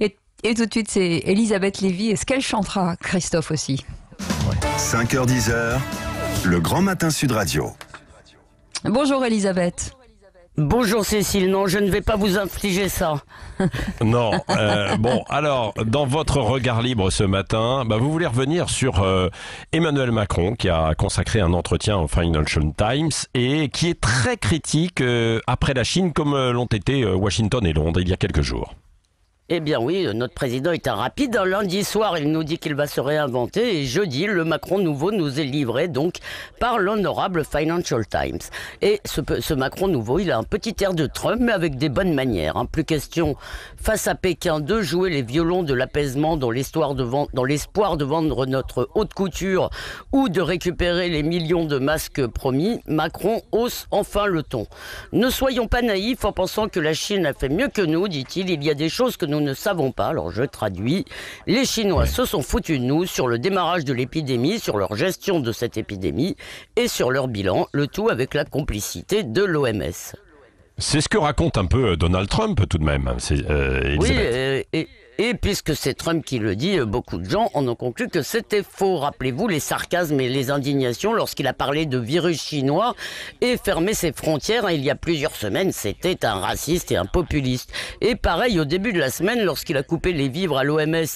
Et tout de suite, c'est Elisabeth Lévy. Est-ce qu'elle chantera, Christophe aussi? 5h-10h, le Grand Matin Sud Radio. Bonjour Elisabeth. Bonjour Cécile, non, je ne vais pas vous infliger ça. Non. Bon, alors, dans votre regard libre ce matin, vous voulez revenir sur Emmanuel Macron, qui a consacré un entretien au Financial Times et qui est très critique après la Chine, comme l'ont été Washington et Londres il y a quelques jours. Eh bien oui, notre président est un rapide. Lundi soir, il nous dit qu'il va se réinventer et jeudi, le Macron nouveau nous est livré donc par l'honorable Financial Times. Et ce Macron nouveau, il a un petit air de Trump, mais avec des bonnes manières. Plus question, face à Pékin, de jouer les violons de l'apaisement dans l'espoir de vendre notre haute couture ou de récupérer les millions de masques promis. Macron hausse enfin le ton. Ne soyons pas naïfs en pensant que la Chine a fait mieux que nous, dit-il. Il y a des choses que nous ne savons pas, alors je traduis. Les Chinois se sont foutus de nous sur le démarrage de l'épidémie, sur leur gestion de cette épidémie et sur leur bilan, le tout avec la complicité de l'OMS. C'est ce que raconte un peu Donald Trump tout de même, Elisabeth. Oui, et puisque c'est Trump qui le dit, beaucoup de gens en ont conclu que c'était faux. Rappelez-vous les sarcasmes et les indignations lorsqu'il a parlé de virus chinois et fermé ses frontières il y a plusieurs semaines. C'était un raciste et un populiste. Et pareil au début de la semaine lorsqu'il a coupé les vivres à l'OMS,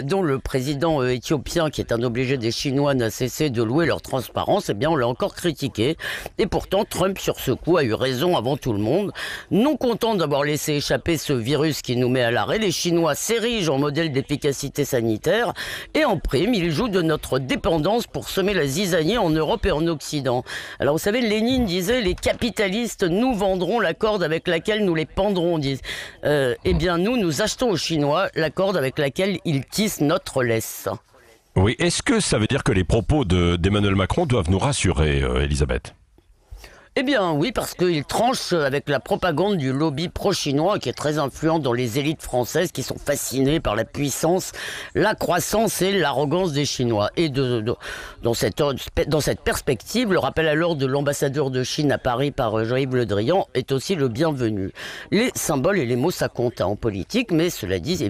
dont le président éthiopien, qui est un obligé des Chinois, n'a cessé de louer leur transparence. Eh bien, on l'a encore critiqué. Et pourtant, Trump, sur ce coup, a eu raison avant tout le monde. Non content d'avoir laissé échapper ce virus qui nous met à l'arrêt, les Chinois s'érige en modèle d'efficacité sanitaire et en prime, il joue de notre dépendance pour semer la zizanie en Europe et en Occident. Alors vous savez, Lénine disait, les capitalistes nous vendront la corde avec laquelle nous les pendrons, disent. Eh bien nous achetons aux Chinois la corde avec laquelle ils tissent notre laisse. Oui, est-ce que ça veut dire que les propos d'Emmanuel Macron doivent nous rassurer, Elisabeth ? Eh bien oui, parce qu'il tranche avec la propagande du lobby pro-chinois qui est très influent dans les élites françaises qui sont fascinées par la puissance, la croissance et l'arrogance des Chinois. Et dans cette perspective, le rappel alors de l'ambassadeur de Chine à Paris par Jean-Yves Le Drian est aussi le bienvenu. Les symboles et les mots, ça compte en politique, mais cela dit,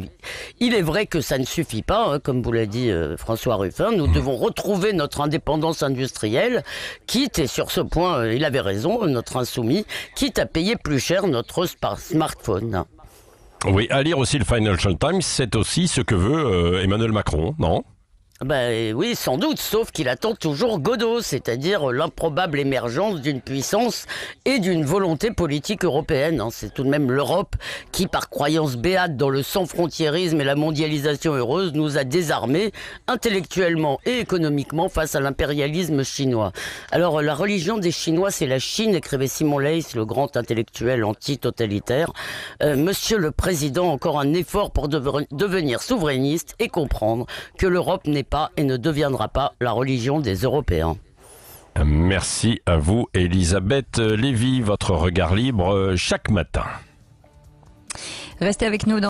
il est vrai que ça ne suffit pas, comme vous l'a dit François Ruffin, nous devons retrouver notre indépendance industrielle, quitte, et sur ce point, il avait raison, notre insoumis, quitte à payer plus cher notre smartphone. Oui, à lire aussi le Financial Times, c'est aussi ce que veut Emmanuel Macron, non ? Oui, sans doute, sauf qu'il attend toujours Godot, c'est-à-dire l'improbable émergence d'une puissance et d'une volonté politique européenne. C'est tout de même l'Europe qui, par croyance béate dans le sans-frontiérisme et la mondialisation heureuse, nous a désarmés intellectuellement et économiquement face à l'impérialisme chinois. Alors, la religion des Chinois, c'est la Chine, écrivait Simon Leys, le grand intellectuel anti-totalitaire. Monsieur le Président, encore un effort pour devenir souverainiste et comprendre que l'Europe n'est pas et ne deviendra pas la religion des Européens. Merci à vous, Elisabeth Lévy, votre regard libre chaque matin. Restez avec nous.